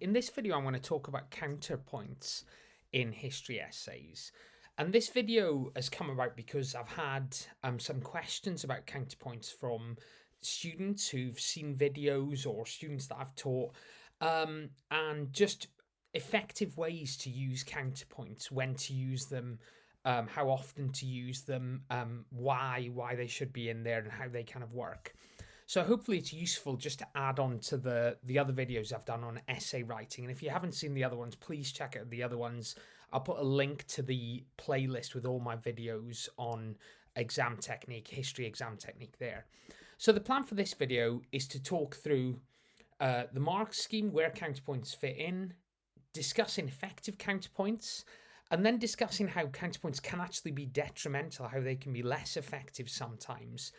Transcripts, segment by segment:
In this video, I'm going to talk about counterpoints in history essays. And this video has come about because I've had some questions about counterpoints from students who've seen videos or students that I've taught, and just effective ways to use counterpoints, when to use them, how often to use them, why they should be in there, and how they kind of work. So hopefully it's useful just to add on to the other videos I've done on essay writing. And if you haven't seen the other ones, please check out the other ones. I'll put a link to the playlist with all my videos on exam technique, history exam technique there. So the plan for this video is to talk through the mark scheme, where counterpoints fit in, discussing effective counterpoints, and then discussing how counterpoints can actually be detrimental, how they can be less effective sometimes.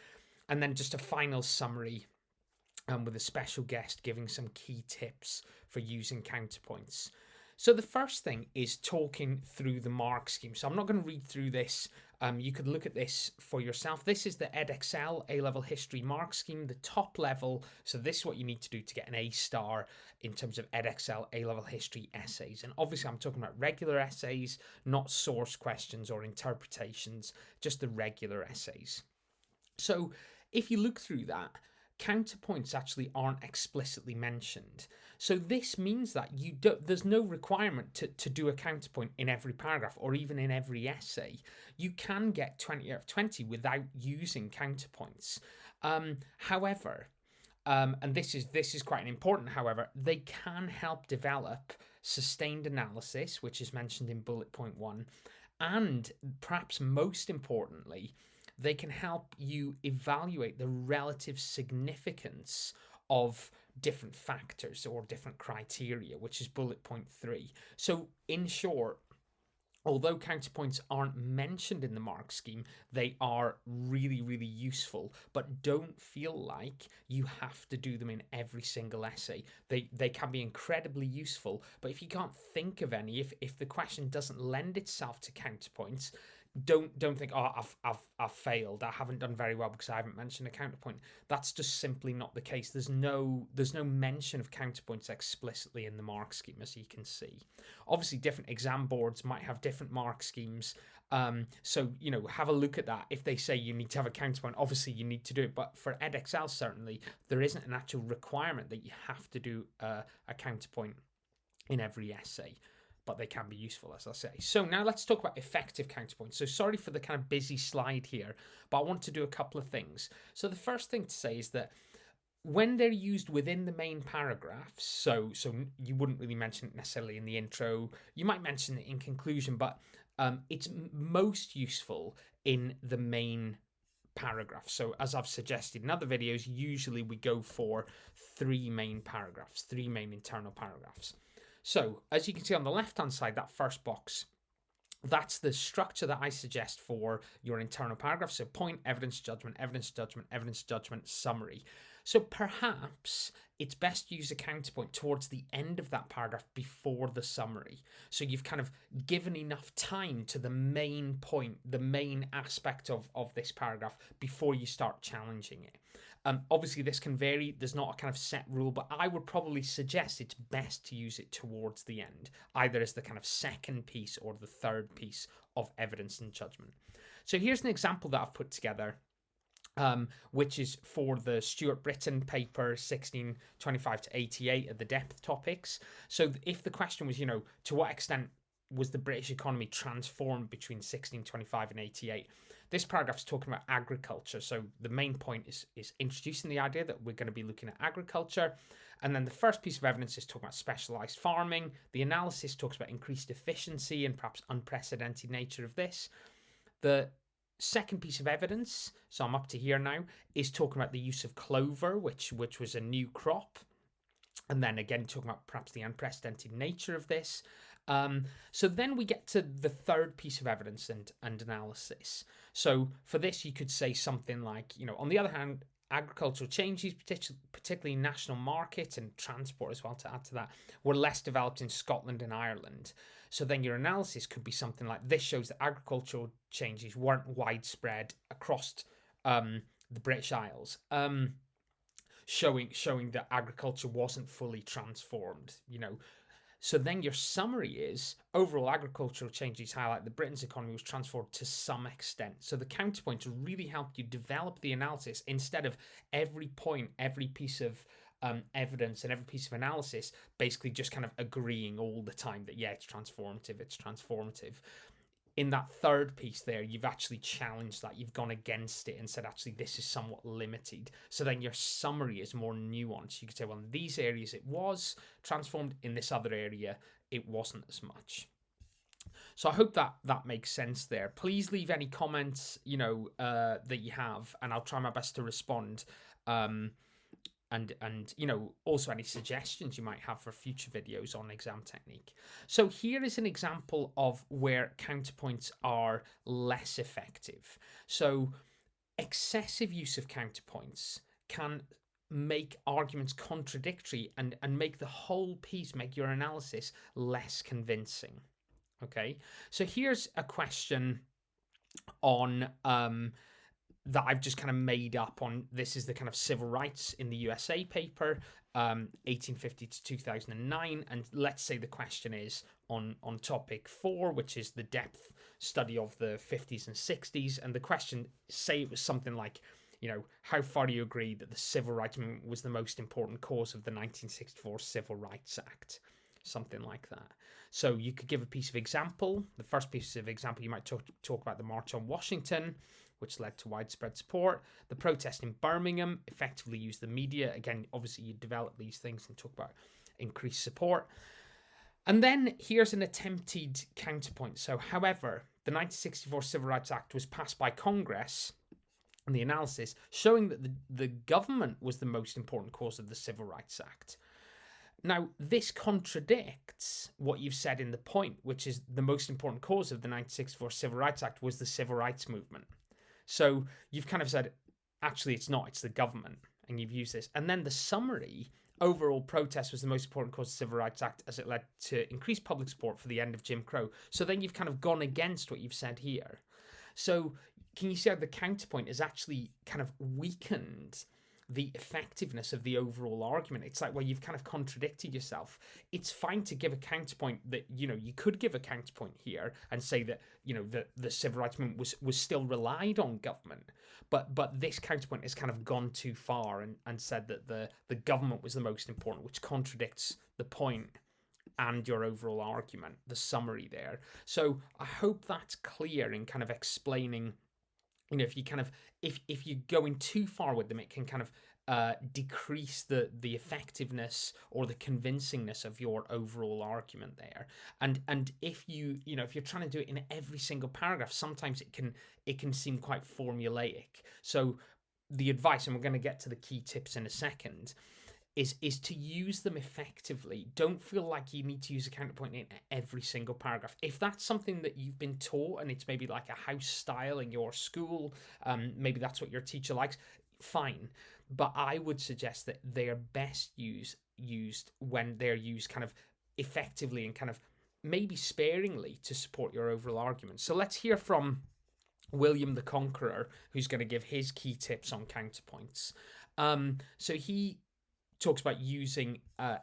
And then just a final summary with a special guest giving some key tips for using counterpoints. So the first thing is talking through the mark scheme. So I'm not going to read through this. You could look at this for yourself. This is the edXL A-level history mark scheme, the top level. So this is what you need to do to get an A star in terms of edXL A-level history essays. And obviously I'm talking about regular essays, not source questions or interpretations, just the regular essays. So if you look through that, counterpoints actually aren't explicitly mentioned. So this means that there's no requirement to do a counterpoint in every paragraph or even in every essay. You can get 20 out of 20 without using counterpoints. However, and this is quite important, however, they can help develop sustained analysis, which is mentioned in bullet point 1, and perhaps most importantly, they can help you evaluate the relative significance of different factors or different criteria, which is bullet point 3. So in short, although counterpoints aren't mentioned in the mark scheme, they are really, really useful, but don't feel like you have to do them in every single essay. They can be incredibly useful, but if you can't think of any, if the question doesn't lend itself to counterpoints, don't think, oh, I've failed, I haven't done very well because I haven't mentioned a counterpoint. That's just simply not the case. There's no mention of counterpoints explicitly in the mark scheme, as you can see. Obviously different exam boards might have different mark schemes, so have a look at that. If they say you need to have a counterpoint, obviously you need to do it, but for edXL certainly there isn't an actual requirement that you have to do a counterpoint in every essay, but they can be useful, as I say. So now let's talk about effective counterpoints. So sorry for the kind of busy slide here, but I want to do a couple of things. So the first thing to say is that when they're used within the main paragraphs, so you wouldn't really mention it necessarily in the intro, you might mention it in conclusion, but it's most useful in the main paragraph. So as I've suggested in other videos, usually we go for 3 main paragraphs, 3 main internal paragraphs. So as you can see on the left hand side, that first box, that's the structure that I suggest for your internal paragraph. So point, evidence, judgment, evidence, judgment, evidence, judgment, summary. So perhaps it's best to use a counterpoint towards the end of that paragraph before the summary. So you've kind of given enough time to the main point, the main aspect of this paragraph before you start challenging it. Obviously, this can vary. There's not a kind of set rule, but I would probably suggest it's best to use it towards the end, either as the kind of second piece or the third piece of evidence and judgment. So here's an example that I've put together, which is for the Stuart Britton paper 1625 to 88 at the depth topics. So if the question was, to what extent was the British economy transformed between 1625 and 88? This paragraph is talking about agriculture. So the main point is introducing the idea that we're going to be looking at agriculture. And then the first piece of evidence is talking about specialised farming. The analysis talks about increased efficiency and perhaps unprecedented nature of this. The second piece of evidence, so I'm up to here now, is talking about the use of clover, which was a new crop. And then again, talking about perhaps the unprecedented nature of this. So then we get to the third piece of evidence and analysis. So for this, you could say something like, on the other hand, agricultural changes, particularly national market and transport as well, to add to that, were less developed in Scotland and Ireland. So then your analysis could be something like, this shows that agricultural changes weren't widespread across the British Isles. showing that agriculture wasn't fully transformed. So then your summary is overall agricultural changes highlight that Britain's economy was transformed to some extent. So the counterpoints really helped you develop the analysis instead of every point, every piece of evidence and every piece of analysis basically just kind of agreeing all the time that, yeah, it's transformative, it's transformative. In that third piece there, you've actually challenged that. You've gone against it and said, actually, this is somewhat limited. So then your summary is more nuanced. You could say, well, in these areas it was transformed, in this other area it wasn't as much. So I hope that makes sense there. Please leave any comments, that you have, and I'll try my best to respond. And also any suggestions you might have for future videos on exam technique. So here is an example of where counterpoints are less effective. So excessive use of counterpoints can make arguments contradictory and make the whole piece, make your analysis less convincing. Okay, so here's a question on that I've just kind of made up on. This is the kind of civil rights in the USA paper, 1850 to 2009. And let's say the question is on topic 4, which is the depth study of the 50s and 60s. And the question, say it was something like, how far do you agree that the civil rights movement was the most important cause of the 1964 Civil Rights Act? Something like that. So you could give a piece of example. The first piece of example, you might talk about the March on Washington, which led to widespread support. The protest in Birmingham effectively used the media. Again, obviously you develop these things and talk about increased support. And then here's an attempted counterpoint. So, however, the 1964 Civil Rights Act was passed by Congress, and the analysis showing that the government was the most important cause of the Civil Rights Act. Now, this contradicts what you've said in the point, which is the most important cause of the 1964 Civil Rights Act was the civil rights movement. So you've kind of said, actually, it's not, it's the government, and you've used this. And then the summary, overall protest was the most important cause of the Civil Rights Act as it led to increased public support for the end of Jim Crow. So then you've kind of gone against what you've said here. So can you see how the counterpoint is actually kind of weakened the effectiveness of the overall argument? It's like, well, you've kind of contradicted yourself. It's fine to give a counterpoint that, you could give a counterpoint here and say that, the civil rights movement was still relied on government. But this counterpoint has kind of gone too far and said that the government was the most important, which contradicts the point and your overall argument, the summary there. So I hope that's clear in kind of explaining, if you kind of if you're going too far with them, it can kind of decrease the effectiveness or the convincingness of your overall argument there. And if if you're trying to do it in every single paragraph, sometimes it can seem quite formulaic. So the advice, and we're going to get to the key tips in a second, is to use them effectively. Don't feel like you need to use a counterpoint in every single paragraph. If that's something that you've been taught and it's maybe like a house style in your school, maybe that's what your teacher likes, fine. But I would suggest that they are best used when they're used kind of effectively and kind of maybe sparingly to support your overall argument. So let's hear from William the Conqueror, who's going to give his key tips on counterpoints. So he talks about using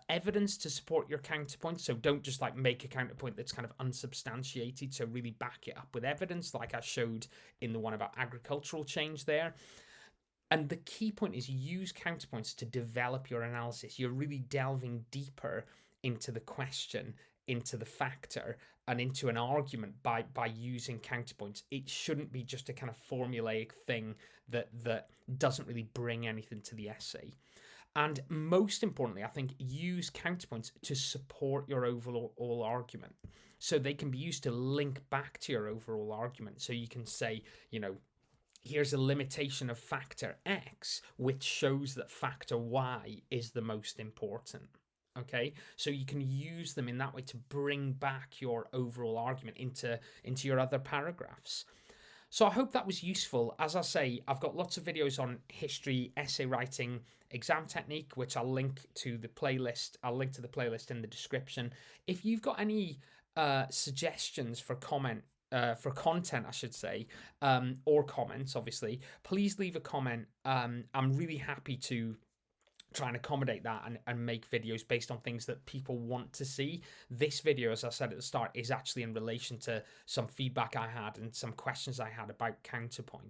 evidence to support your counterpoint. So don't just like make a counterpoint that's kind of unsubstantiated. So really back it up with evidence, like I showed in the one about agricultural change there. And the key point is use counterpoints to develop your analysis. You're really delving deeper into the question, into the factor, and into an argument by using counterpoints. It shouldn't be just a kind of formulaic thing that doesn't really bring anything to the essay. And most importantly, I think use counterpoints to support your overall argument. So they can be used to link back to your overall argument. So you can say, here's a limitation of factor X, which shows that factor Y is the most important. Okay, so you can use them in that way to bring back your overall argument into your other paragraphs. So I hope that was useful. As I say, I've got lots of videos on history, essay writing, exam technique, which I'll link to the playlist. I'll link to the playlist in the description. If you've got any suggestions for content, I should say, or comments, obviously, please leave a comment. I'm really happy to try and accommodate that and make videos based on things that people want to see. This video, as I said at the start, is actually in relation to some feedback I had and some questions I had about counterpoints.